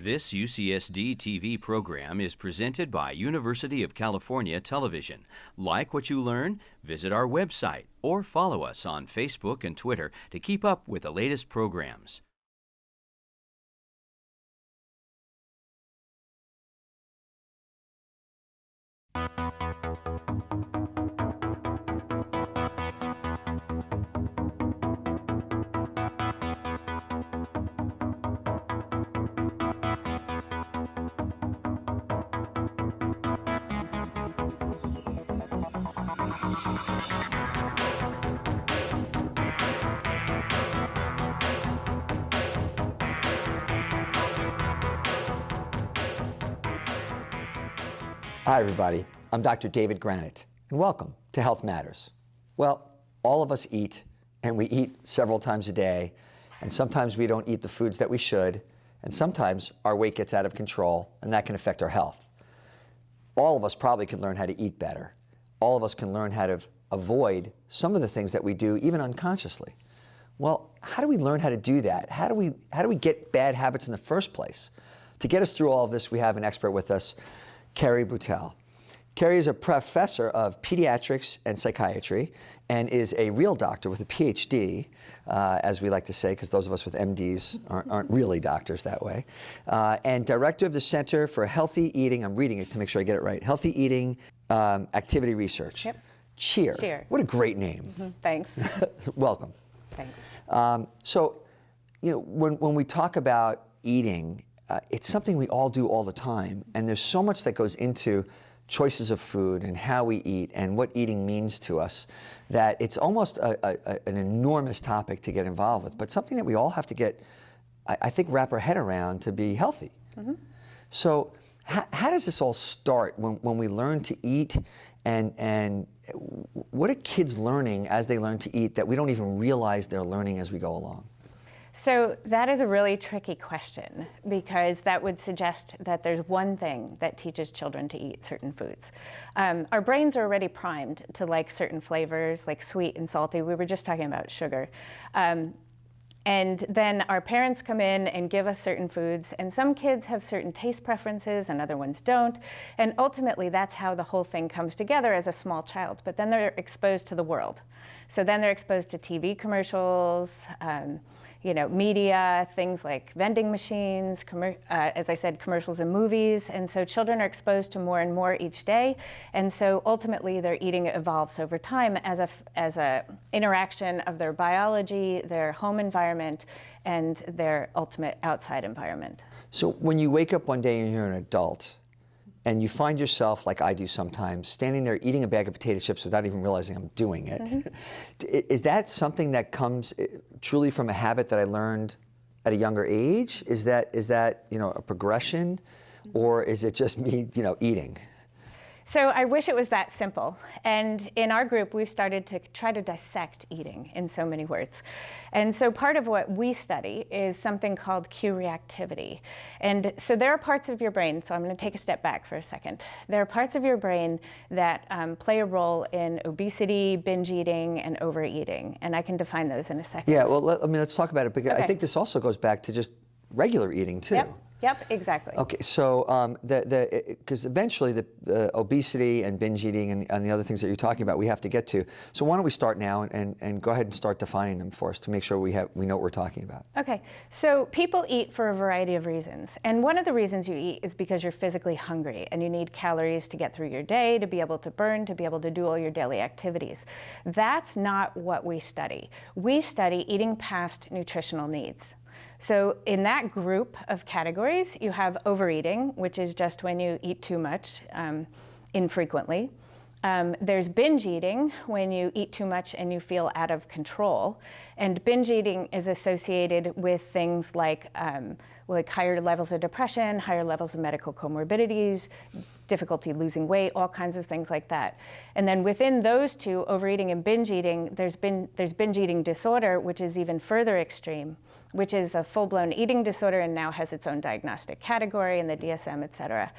This UCSD TV program is presented by University of California Television. Like what you learn? Visit our website or follow us on Facebook and Twitter to keep up with the latest programs. Hi everybody, I'm Dr. David Granite, and welcome to Health Matters. Well, all of us eat, and we eat several times a day, and sometimes we don't eat the foods that we should, and sometimes our weight gets out of control, and that can affect our health. All of us probably can learn how to eat better. All of us can learn how to avoid some of the things that we do, even unconsciously. Well, how do we learn how to do that? How do we get bad habits in the first place? To get us through all of this, we have an expert with us, Carrie Beutel. Carrie is a professor of pediatrics and psychiatry and is a real doctor with a PhD, as we like to say, because those of us with MDs aren't really doctors that way, and director of the Center for Healthy Eating, I'm reading it to make sure I get it right, Healthy Eating Activity Research. Yep. Cheer. Cheer. What a great name. Mm-hmm. Thanks. Welcome. Thanks. So, you know, when we talk about eating, it's something we all do all the time, and there's so much that goes into choices of food and how we eat and what eating means to us that it's almost an enormous topic to get involved with, but something that we all have to get, I think, wrap our head around to be healthy. Mm-hmm. So how does this all start when we learn to eat, and what are kids learning as they learn to eat that we don't even realize they're learning as we go along? So that is a really tricky question, because that would suggest that there's one thing that teaches children to eat certain foods. Our brains are already primed to like certain flavors, like sweet and salty. We were just talking about sugar. And then our parents come in and give us certain foods, and some kids have certain taste preferences and other ones don't. And ultimately, that's how the whole thing comes together as a small child. But then they're exposed to the world. So then they're exposed to TV commercials, media, things like vending machines, as I said, commercials and movies. And so children are exposed to more and more each day. And so ultimately their eating evolves over time as a interaction of their biology, their home environment, and their ultimate outside environment. So when you wake up one day and you're an adult, and you find yourself, like I do sometimes, standing there eating a bag of potato chips without even realizing I'm doing it. Mm-hmm. Is that something that comes truly from a habit that I learned at a younger age? Is that a progression, or is it just me eating? So I wish it was that simple. And in our group, we've started to try to dissect eating in so many words. And so part of what we study is something called QReactivity. And so there are parts of your brain, so I'm going to take a step back for a second. There are parts of your brain that play a role in obesity, binge eating, and overeating. And I can define those in a second. Yeah, well, let's talk about it, because I think this also goes back to just regular eating, too. Yep, exactly. Okay, so because eventually the obesity and binge eating and the other things that you're talking about, we have to get to. So why don't we start now and go ahead and start defining them for us to make sure we know what we're talking about. Okay, so people eat for a variety of reasons. And one of the reasons you eat is because you're physically hungry and you need calories to get through your day, to be able to burn, to be able to do all your daily activities. That's not what we study. We study eating past nutritional needs. So in that group of categories, you have overeating, which is just when you eat too much infrequently. There's binge eating, when you eat too much and you feel out of control. And binge eating is associated with things like higher levels of depression, higher levels of medical comorbidities, difficulty losing weight, all kinds of things like that. And then within those two, overeating and binge eating, there's binge eating disorder, which is even further extreme, which is a full-blown eating disorder and now has its own diagnostic category in the DSM, et cetera.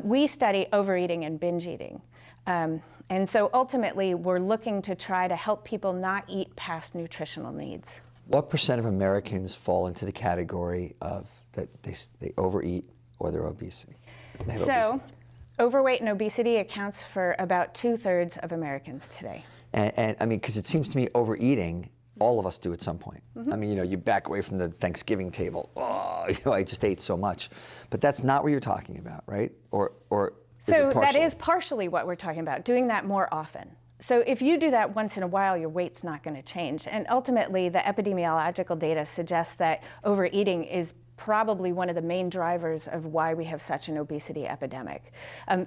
We study overeating and binge eating. And so ultimately, we're looking to try to help people not eat past nutritional needs. What % of Americans fall into the category of that they overeat or they're obesity? They have So, obesity. overweight and obesity accounts for about 2/3 of Americans today. And I mean, because it seems to me overeating, all of us do at some point. I mean, you back away from the Thanksgiving table. Oh, I just ate so much. But that's not what you're talking about, right? Or is So it partial? that is partially what we're talking about, doing that more often. So if you do that once in a while, your weight's not going to change. And ultimately, the epidemiological data suggests that overeating is probably one of the main drivers of why we have such an obesity epidemic.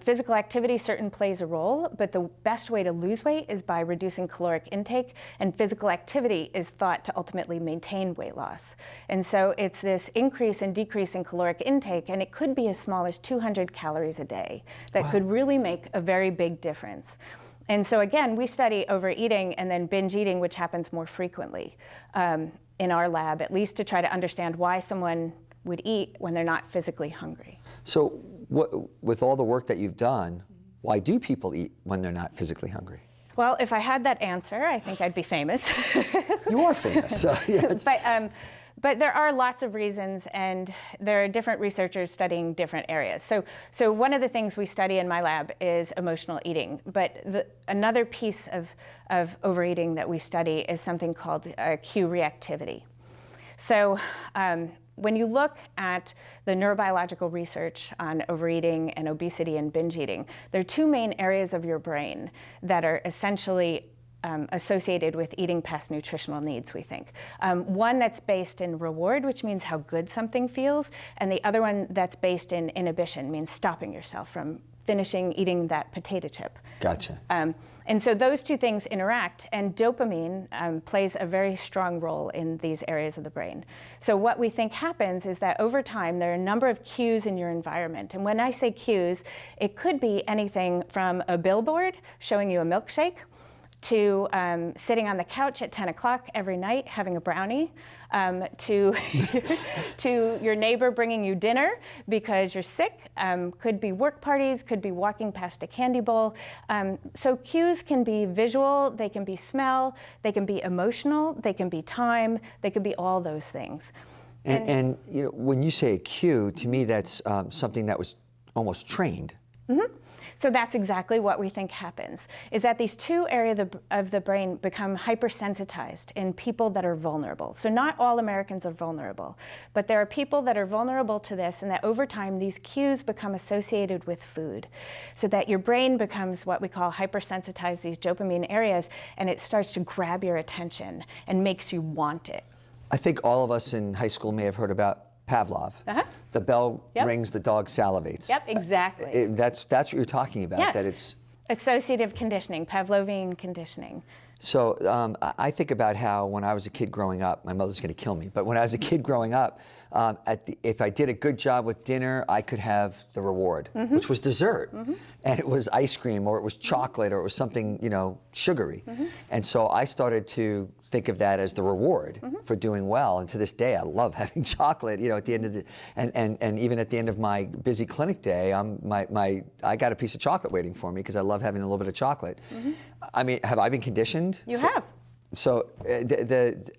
Physical activity certainly plays a role, but the best way to lose weight is by reducing caloric intake, and physical activity is thought to ultimately maintain weight loss. And so it's this increase and decrease in caloric intake, and it could be as small as 200 calories a day that could really make a very big difference. And so again, we study overeating and then binge eating, which happens more frequently in our lab, at least to try to understand why someone would eat when they're not physically hungry. So with all the work that you've done, why do people eat when they're not physically hungry? Well, if I had that answer, I think I'd be famous. You are famous. So, yeah, but there are lots of reasons, and there are different researchers studying different areas. So one of the things we study in my lab is emotional eating. But another piece of overeating that we study is something called QReactivity. So when you look at the neurobiological research on overeating and obesity and binge eating, there are two main areas of your brain that are essentially associated with eating past nutritional needs, we think. One that's based in reward, which means how good something feels, and the other one that's based in inhibition, means stopping yourself from finishing eating that potato chip. Gotcha. And so those two things interact, and dopamine plays a very strong role in these areas of the brain. So what we think happens is that over time, there are a number of cues in your environment. And when I say cues, it could be anything from a billboard showing you a milkshake, to sitting on the couch at 10 o'clock every night having a brownie, to your neighbor bringing you dinner because you're sick, could be work parties, could be walking past a candy bowl. So cues can be visual, they can be smell, they can be emotional, they can be time, they can be all those things. And when you say a cue, to me that's something that was almost trained. Mm-hmm. So that's exactly what we think happens, is that these two areas of the brain become hypersensitized in people that are vulnerable. So not all Americans are vulnerable, but there are people that are vulnerable to this, and that over time these cues become associated with food, so that your brain becomes what we call hypersensitized, these dopamine areas, and it starts to grab your attention and makes you want it. I think all of us in high school may have heard about Pavlov. Uh-huh. The bell rings, the dog salivates. Yep, exactly. That's what you're talking about. Yes. That it's associative conditioning, Pavlovian conditioning. So I think about how when I was a kid growing up, my mother's going to kill me, but when I was a kid growing up, if I did a good job with dinner, I could have the reward, which was dessert. And it was ice cream, or it was chocolate, or it was something, sugary. And so I started to think of that as the reward for doing well. And to this day, I love having chocolate, at the end of the, and even at the end of my busy clinic day, I got a piece of chocolate waiting for me because I love having a little bit of chocolate. I mean, have I been conditioned? You have. So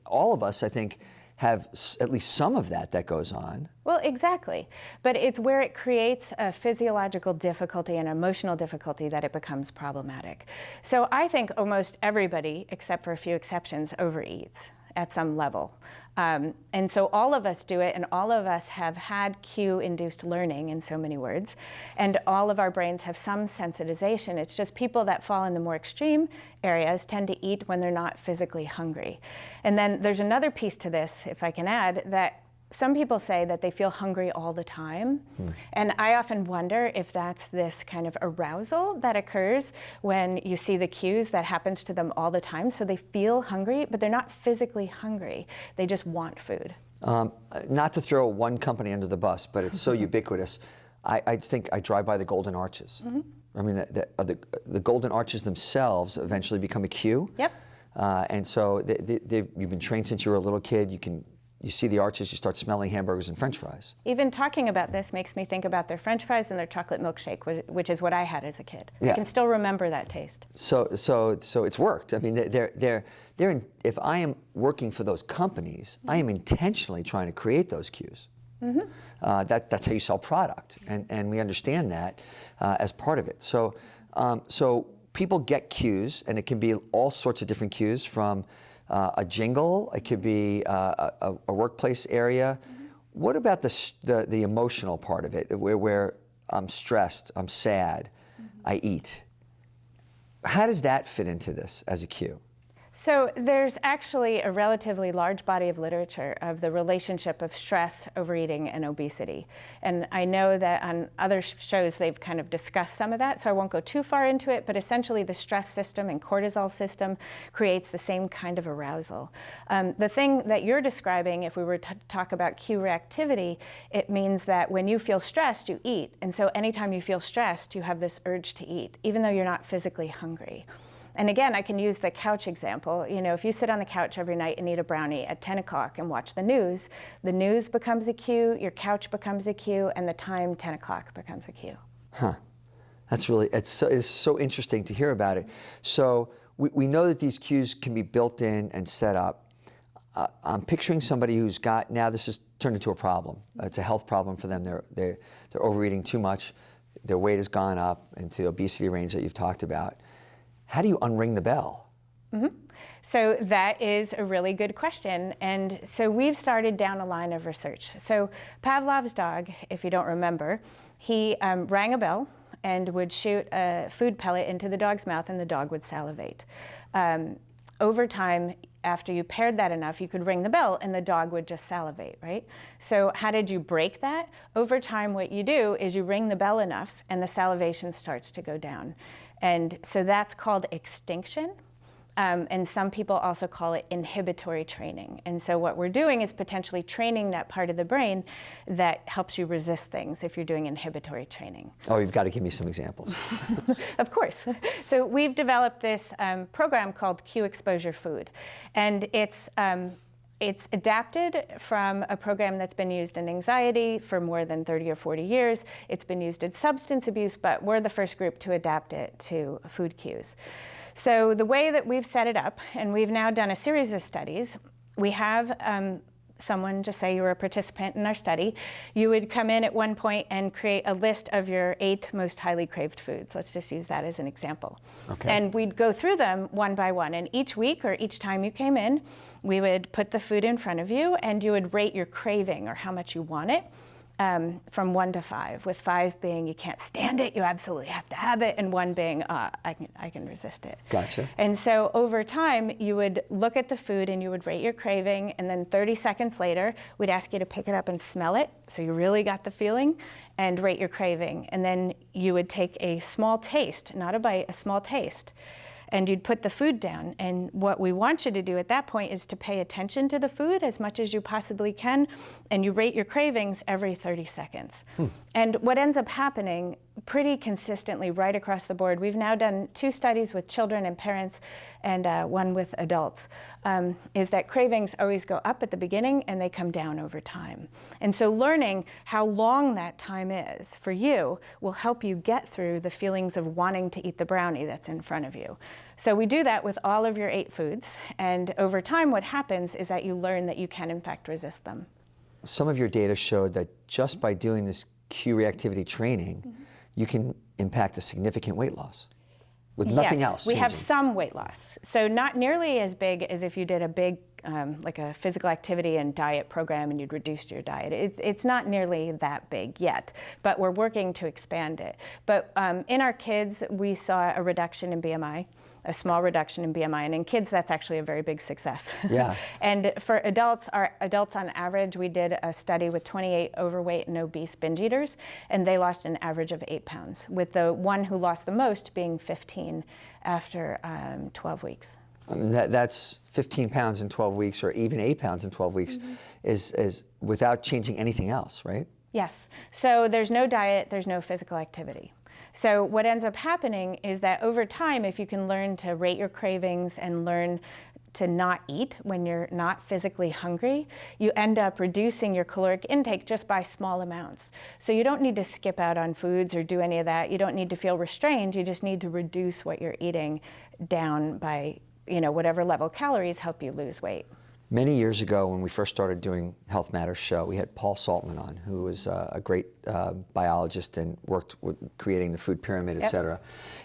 all of us, I think, have at least some of that goes on. Well, exactly. But it's where it creates a physiological difficulty and emotional difficulty that it becomes problematic. So I think almost everybody, except for a few exceptions, overeats at some level. And so all of us do it, and all of us have had cue-induced learning, in so many words, and all of our brains have some sensitization. It's just people that fall in the more extreme areas tend to eat when they're not physically hungry. And then there's another piece to this, if I can add, that some people say that they feel hungry all the time. And I often wonder if that's this kind of arousal that occurs when you see the cues that happens to them all the time. So they feel hungry, but they're not physically hungry. They just want food. Not to throw one company under the bus, but it's so ubiquitous. I think I drive by the Golden Arches. I mean, the Golden Arches themselves eventually become a cue. Yep. And so you've been trained since you were a little kid. You see the arches, you start smelling hamburgers and French fries. Even talking about this makes me think about their French fries and their chocolate milkshake, which is what I had as a kid. Yeah. I can still remember that taste. So it's worked. I mean, if I am working for those companies, I am intentionally trying to create those cues. That's how you sell product, and we understand that as part of it. So, so people get cues, and it can be all sorts of different cues, from a jingle, it could be a workplace area. What about the emotional part of it, where I'm stressed, I'm sad, I eat? How does that fit into this as a cue? So there's actually a relatively large body of literature of the relationship of stress, overeating, and obesity. And I know that on other shows they've kind of discussed some of that, so I won't go too far into it, but essentially the stress system and cortisol system creates the same kind of arousal. The thing that you're describing, if we were to talk about QReactivity, it means that when you feel stressed, you eat. And so anytime you feel stressed, you have this urge to eat, even though you're not physically hungry. And again, I can use the couch example. You know, if you sit on the couch every night and eat a brownie at 10 o'clock and watch the news becomes a cue, your couch becomes a cue, and the time 10 o'clock becomes a cue. Huh. That's really, it's so interesting to hear about it. So we know that these cues can be built in and set up. I'm picturing somebody who's got, now this has turned into a problem. It's a health problem for them. They're overeating too much. Their weight has gone up into the obesity range that you've talked about. How do you unring the bell? So that is a really good question. And so we've started down a line of research. So Pavlov's dog, if you don't remember, he rang a bell and would shoot a food pellet into the dog's mouth, and the dog would salivate. Over time, after you paired that enough, you could ring the bell and the dog would just salivate, right? So how did you break that? Over time, what you do is you ring the bell enough and the salivation starts to go down. And so that's called extinction. And some people also call it inhibitory training. And so what we're doing is potentially training that part of the brain that helps you resist things if you're doing inhibitory training. Oh, you've got to give me some examples. Of course. So we've developed this program called Q Exposure Food. And it's adapted from a program that's been used in anxiety for more than 30 or 40 years. It's been used in substance abuse, but we're the first group to adapt it to food cues. So the way that we've set it up, and we've now done a series of studies, we have someone, just say you were a participant in our study, you would come in at one point and create a list of your 8 most highly craved foods. Let's just use that as an example. Okay. And we'd go through them one by one. And each week or each time you came in, we would put the food in front of you and you would rate your craving or how much you want it from 1 to 5, with 5 being you can't stand it, you absolutely have to have it, and 1 being I can resist it. Gotcha. And so over time, you would look at the food and you would rate your craving, and then 30 seconds later, we'd ask you to pick it up and smell it, so you really got the feeling, and rate your craving. And then you would take a small taste, not a bite, a small taste, and you'd put the food down. And what we want you to do at that point is to pay attention to the food as much as you possibly can, and you rate your cravings every 30 seconds. And what ends up happening pretty consistently right across the board, we've now done 2 studies with children and parents and 1 with adults, is that cravings always go up at the beginning and they come down over time. And so learning how long that time is for you will help you get through the feelings of wanting to eat the brownie that's in front of you. So we do that with all of your 8 foods, and over time what happens is that you learn that you can in fact resist them. Some of your data showed that just by doing this QReactivity training, you can impact a significant weight loss with nothing else we changing. have some weight loss. So not nearly as big as if you did a big, like a physical activity and diet program and you'd reduced your diet. It's not nearly that big yet, but we're working to expand it. But in our kids, we saw a reduction in BMI, a small reduction in BMI, and in kids, that's actually a very big success. Yeah. And for adults, our adults on average, we did a study with 28 overweight and obese binge eaters, and they lost an average of 8 pounds, with the one who lost the most being 15 after 12 weeks. I mean, that's 15 pounds in 12 weeks, or even 8 pounds in 12 weeks, is without changing anything else, right? Yes. So there's no diet, there's no physical activity. So what ends up happening is that over time, if you can learn to rate your cravings and learn to not eat when you're not physically hungry, you end up reducing your caloric intake just by small amounts. So you don't need to skip out on foods or do any of that. You don't need to feel restrained. You just need to reduce what you're eating down by, whatever level calories help you lose weight. Many years ago, when we first started doing Health Matters show, we had Paul Saltman on, who was a great biologist and worked with creating the food pyramid, et cetera.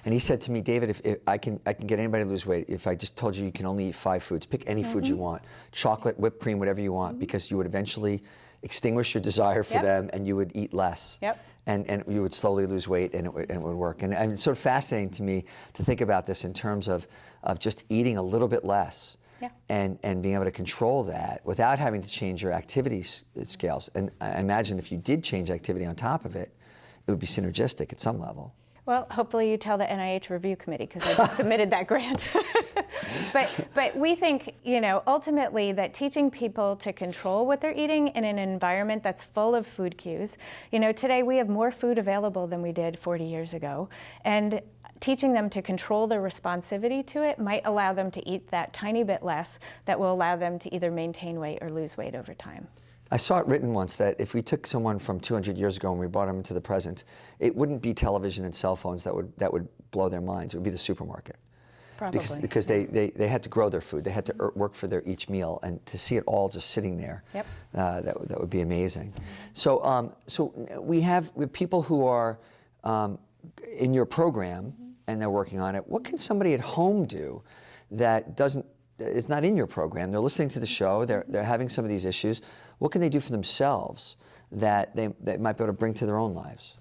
And he said to me, David, if I can get anybody to lose weight if I just told you can only eat 5 foods. Pick any food you want, chocolate, whipped cream, whatever you want, because you would eventually extinguish your desire for them, and you would eat less. And you would slowly lose weight, and it would work. And it's sort of fascinating to me to think about this in terms of just eating a little bit less. And being able to control that without having to change your activity scales. And I imagine if you did change activity on top of it, it would be synergistic at some level. Well, hopefully you tell the NIH review committee, because I just submitted that grant. But we think, ultimately that teaching people to control what they're eating in an environment that's full of food cues. Today we have more food available than we did 40 years ago. And teaching them to control their responsivity to it might allow them to eat that tiny bit less that will allow them to either maintain weight or lose weight over time. I saw it written once that if we took someone from 200 years ago and we brought them into the present, it wouldn't be television and cell phones that would blow their minds. It would be the supermarket. Probably. Because they had to grow their food. They had to work for their each meal, and to see it all just sitting there, that would be amazing. So we have people who are in your program, and they're working on it. What can somebody at home do that is not in your program? They're listening to the show, they're having some of these issues. What can they do for themselves that they might be able to bring to their own lives?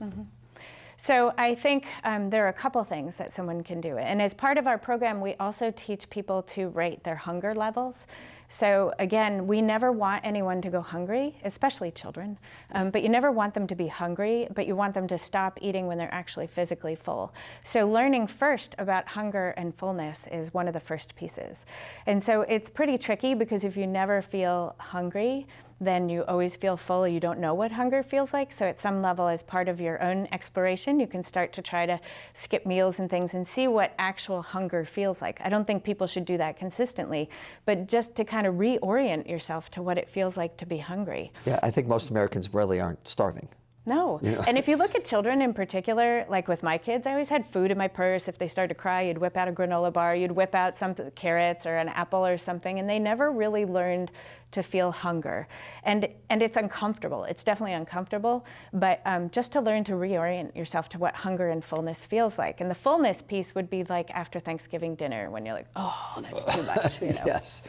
So I think there are a couple things that someone can do. And as part of our program, we also teach people to rate their hunger levels. So again, we never want anyone to go hungry, especially children, but you never want them to be hungry, but you want them to stop eating when they're actually physically full. So learning first about hunger and fullness is one of the first pieces. And so it's pretty tricky, because if you never feel hungry, then you always feel full. You don't know what hunger feels like. So at some level, as part of your own exploration, you can start to try to skip meals and things and see what actual hunger feels like. I don't think people should do that consistently, but just to kind of reorient yourself to what it feels like to be hungry. Yeah, I think most Americans really aren't starving. No. And if you look at children in particular, like with my kids, I always had food in my purse. If they started to cry, you'd whip out a granola bar, you'd whip out some carrots or an apple or something, and they never really learned to feel hunger. And it's uncomfortable. It's definitely uncomfortable, but just to learn to reorient yourself to what hunger and fullness feels like. And the fullness piece would be like after Thanksgiving dinner, when you're like, oh, that's too much. Yes.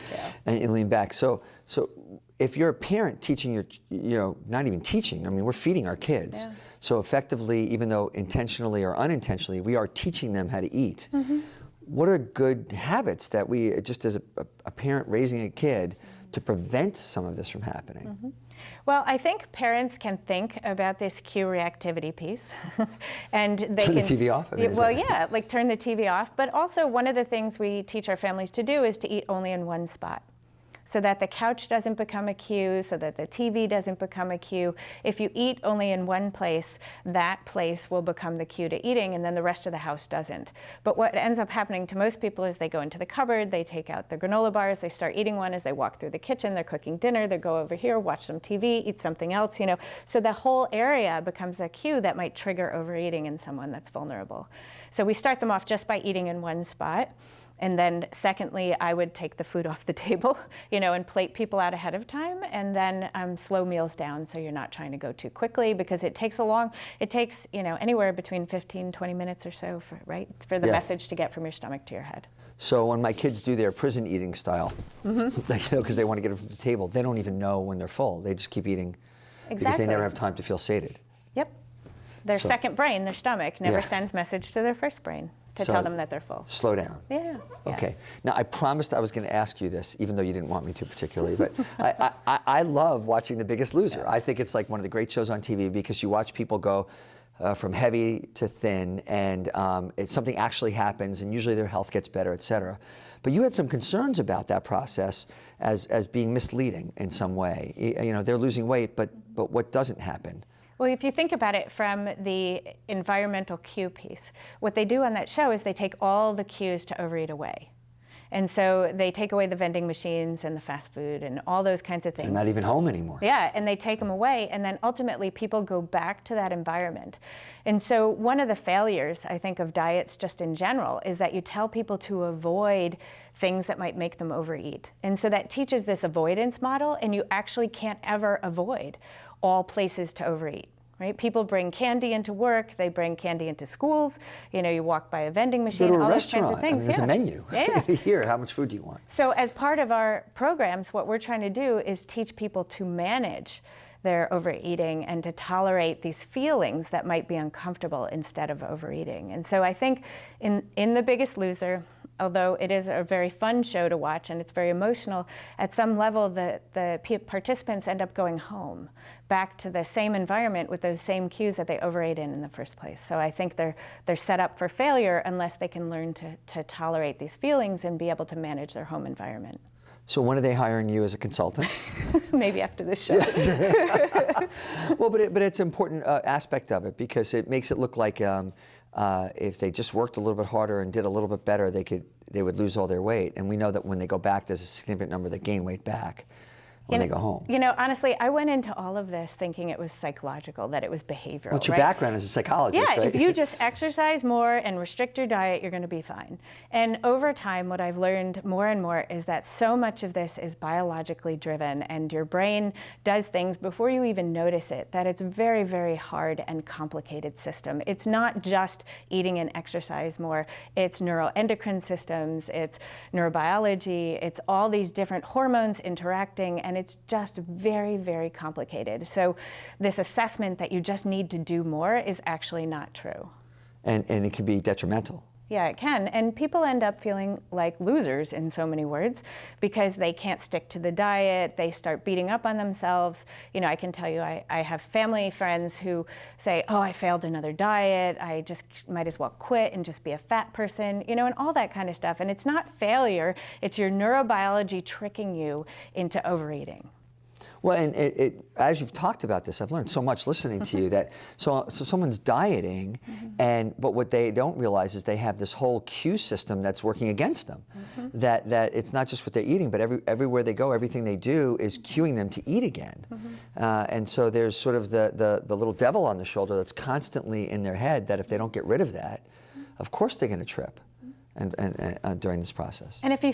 And you lean back. So if you're a parent teaching not even teaching, I mean, we're feeding our kids. So effectively, even though intentionally or unintentionally, we are teaching them how to eat. What are good habits that we, just as a parent raising a kid, to prevent some of this from happening? Well, I think parents can think about this QReactivity piece, and they turn the TV off. Like turn the TV off. But also, one of the things we teach our families to do is to eat only in one spot, so that the couch doesn't become a cue, so that the TV doesn't become a cue. If you eat only in one place, that place will become the cue to eating, and then the rest of the house doesn't. But what ends up happening to most people is they go into the cupboard, they take out their granola bars, they start eating one as they walk through the kitchen, they're cooking dinner, they go over here, watch some TV, eat something else, So the whole area becomes a cue that might trigger overeating in someone that's vulnerable. So we start them off just by eating in one spot. And then secondly, I would take the food off the table, and plate people out ahead of time, and then slow meals down, so you're not trying to go too quickly, because it takes anywhere between 15, 20 minutes or so for the message to get from your stomach to your head. So when my kids do their prison eating style, because they want to get it from the table, they don't even know when they're full. They just keep eating because they never have time to feel sated. Yep. Their second brain, their stomach, never sends message to their first brain to tell them that they're full. Slow down. Yeah. Okay. Now, I promised I was going to ask you this, even though you didn't want me to particularly, but I love watching The Biggest Loser. I think it's like one of the great shows on TV, because you watch people go from heavy to thin, and something actually happens, and usually their health gets better, et cetera. But you had some concerns about that process as being misleading in some way. They're losing weight, but what doesn't happen? Well, if you think about it from the environmental cue piece, what they do on that show is they take all the cues to overeat away. And so they take away the vending machines and the fast food and all those kinds of things. They're not even home anymore. Yeah, and they take them away, and then ultimately people go back to that environment. And so one of the failures, I think, of diets just in general is that you tell people to avoid things that might make them overeat. And so that teaches this avoidance model, and you actually can't ever avoid all places to overeat. Right? People bring candy into work, they bring candy into schools, you walk by a vending machine, go to a all restaurant. those kinds of things. There's a menu. Yeah. Here, how much food do you want? So as part of our programs, what we're trying to do is teach people to manage their overeating and to tolerate these feelings that might be uncomfortable instead of overeating. And so I think in The Biggest Loser, although it is a very fun show to watch and it's very emotional, at some level the participants end up going home, back to the same environment with those same cues that they overate in the first place. So I think they're set up for failure unless they can learn to tolerate these feelings and be able to manage their home environment. So when are they hiring you as a consultant? Maybe after this show. Well, but it's an important aspect of it because it makes it look like if they just worked a little bit harder and did a little bit better, they would lose all their weight. And we know that when they go back, there's a significant number that gain weight back when they go home. Honestly, I went into all of this thinking it was psychological, that it was behavioral. Well, it's your background as a psychologist, yeah, right? If you just exercise more and restrict your diet, you're going to be fine. And over time, what I've learned more and more is that so much of this is biologically driven, and your brain does things before you even notice it, that it's very, very hard and complicated system. It's not just eating and exercise more. It's neuroendocrine systems, it's neurobiology, it's all these different hormones interacting, and it's just very, very complicated. So this assessment that you just need to do more is actually not true. And it can be detrimental. Yeah, it can. And people end up feeling like losers in so many words because they can't stick to the diet. They start beating up on themselves. I can tell you, I have family friends who say, oh, I failed another diet. I just might as well quit and just be a fat person, and all that kind of stuff. And it's not failure. It's your neurobiology tricking you into overeating. Well, and as you've talked about this, I've learned so much listening to you that so someone's dieting, but what they don't realize is they have this whole cue system that's working against them. That it's not just what they're eating, but everywhere they go, everything they do is cueing them to eat again. And so there's sort of the little devil on the shoulder that's constantly in their head that if they don't get rid of that, of course they're going to trip. And during this process. And if you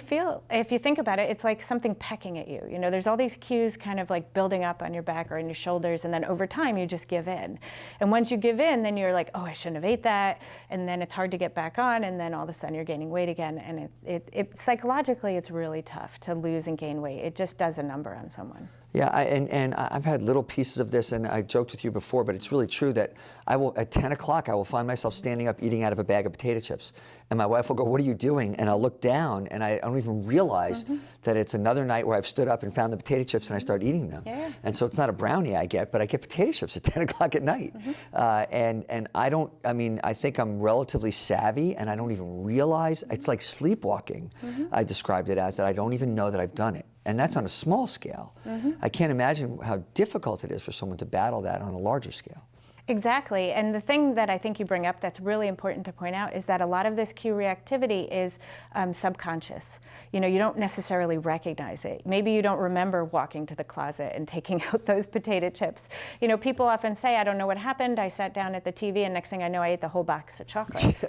think about it, it's like something pecking at you. There's all these cues kind of like building up on your back or on your shoulders, and then over time you just give in. And once you give in, then you're like, oh, I shouldn't have ate that, and then it's hard to get back on, and then all of a sudden you're gaining weight again. And it psychologically, it's really tough to lose and gain weight. It just does a number on someone. Yeah, and I've had little pieces of this, and I joked with you before, but it's really true that at 10 o'clock, I will find myself standing up eating out of a bag of potato chips. And my wife will go, what are you doing? And I'll look down, and I don't even realize that it's another night where I've stood up and found the potato chips, and I start eating them. Yeah. And so it's not a brownie I get, but I get potato chips at 10 o'clock at night. And I think I'm relatively savvy, and I don't even realize, it's like sleepwalking. I described it as that I don't even know that I've done it. And that's on a small scale. I can't imagine how difficult it is for someone to battle that on a larger scale. Exactly, and the thing that I think you bring up that's really important to point out is that a lot of this QReactivity is subconscious. You don't necessarily recognize it. Maybe you don't remember walking to the closet and taking out those potato chips. People often say, I don't know what happened, I sat down at the TV and next thing I know I ate the whole box of chocolates.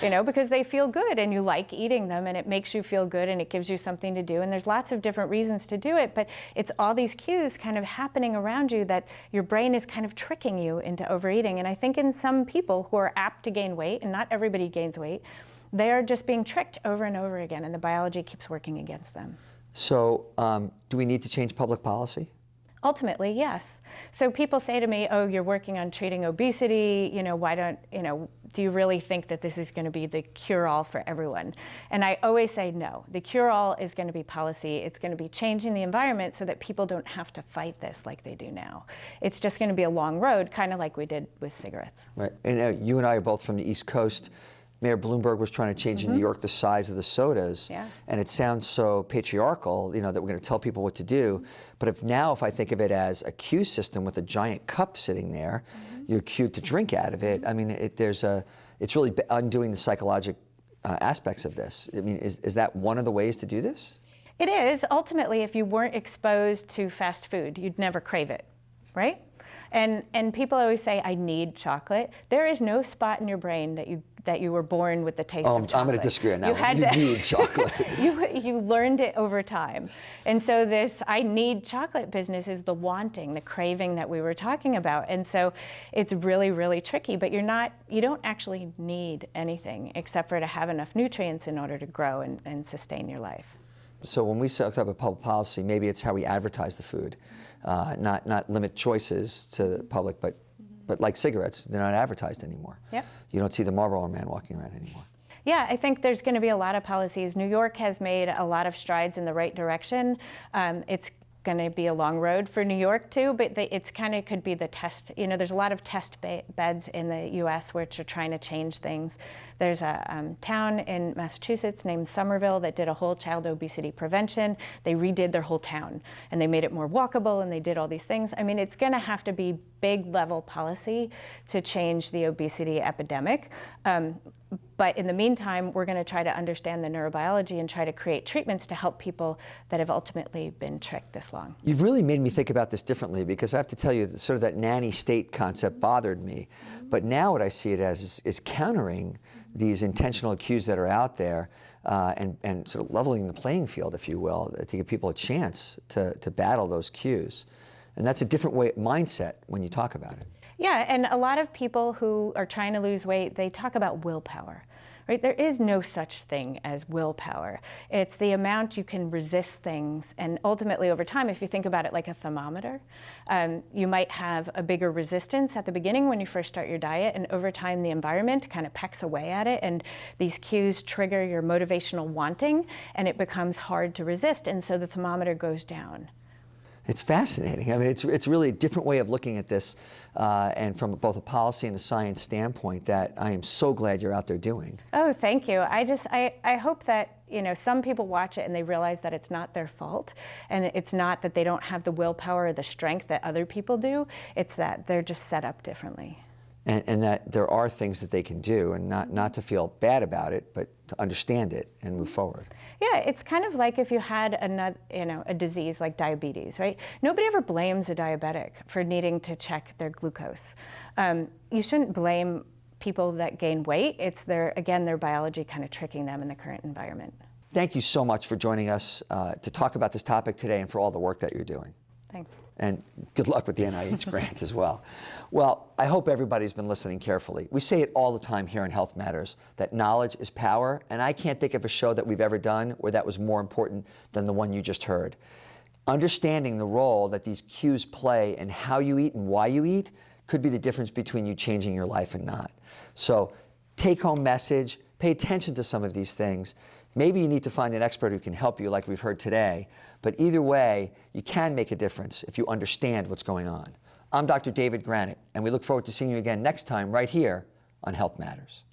Because they feel good and you like eating them and it makes you feel good and it gives you something to do, and there's lots of different reasons to do it, but it's all these cues kind of happening around you that your brain is kind of tricking you into overeating. And I think in some people who are apt to gain weight, and not everybody gains weight, they are just being tricked over and over again, and the biology keeps working against them. So do we need to change public policy? Ultimately, yes. So people say to me, oh, you're working on treating obesity, do you really think that this is going to be the cure-all for everyone? And I always say no. The cure-all is going to be policy. It's going to be changing the environment so that people don't have to fight this like they do now. It's just going to be a long road, kind of like we did with cigarettes. Right. And you and I are both from the East Coast. Mayor Bloomberg was trying to change in New York the size of the sodas, and it sounds so patriarchal, that we're going to tell people what to do. But if I think of it as a cue system with a giant cup sitting there, you're cued to drink out of it. I mean, it's really undoing the psychological aspects of this. I mean, is that one of the ways to do this? It is. Ultimately, if you weren't exposed to fast food, you'd never crave it, right? And people always say, I need chocolate. There is no spot in your brain that you were born with the taste of chocolate. I'm going to disagree on that one. You need chocolate. You learned it over time. And so this I need chocolate business is the wanting, the craving that we were talking about. And so it's really, really tricky, but you don't actually need anything except for to have enough nutrients in order to grow and sustain your life. So when we set up a public policy, maybe it's how we advertise the food, not limit choices to the public, but like cigarettes, they're not advertised anymore. Yep. You don't see the Marlboro Man walking around anymore. Yeah, I think there's going to be a lot of policies. New York has made a lot of strides in the right direction. It's going to be a long road for New York too, but it's kind of could be the test. You know, there's a lot of test beds in the U.S. which are trying to change things. There's a town in Massachusetts named Somerville that did a whole child obesity prevention. They redid their whole town and they made it more walkable and they did all these things. I mean, it's going to have to be big level policy to change the obesity epidemic. But in the meantime, we're going to try to understand the neurobiology and try to create treatments to help people that have ultimately been tricked this long. You've really made me think about this differently, because I have to tell you, sort of that nanny state concept bothered me. But now what I see it as is countering these intentional cues that are out there and sort of leveling the playing field, if you will, to give people a chance to battle those cues. And that's a different mindset when you talk about it. Yeah, and a lot of people who are trying to lose weight, they talk about willpower, right? There is no such thing as willpower. It's the amount you can resist things, and ultimately over time, if you think about it like a thermometer, you might have a bigger resistance at the beginning when you first start your diet, and over time the environment kind of pecks away at it, and these cues trigger your motivational wanting, and it becomes hard to resist, and so the thermometer goes down. It's fascinating. I mean, it's really a different way of looking at this, and from both a policy and a science standpoint, that I am so glad you're out there doing. Oh, thank you. I hope that, you know, some people watch it and they realize that it's not their fault, and it's not that they don't have the willpower or the strength that other people do. It's that they're just set up differently. And that there are things that they can do, and not to feel bad about it, but to understand it and move forward. Yeah, it's kind of like if you had a disease like diabetes, right? Nobody ever blames a diabetic for needing to check their glucose. You shouldn't blame people that gain weight. It's their biology kind of tricking them in the current environment. Thank you so much for joining us to talk about this topic today, and for all the work that you're doing. Thanks. And good luck with the NIH grant as well. Well, I hope everybody's been listening carefully. We say it all the time here in Health Matters, that knowledge is power, and I can't think of a show that we've ever done where that was more important than the one you just heard. Understanding the role that these cues play in how you eat and why you eat could be the difference between you changing your life and not. So take-home message, pay attention to some of these things. Maybe you need to find an expert who can help you, like we've heard today. But either way, you can make a difference if you understand what's going on. I'm Dr. David Granite, and we look forward to seeing you again next time right here on Health Matters.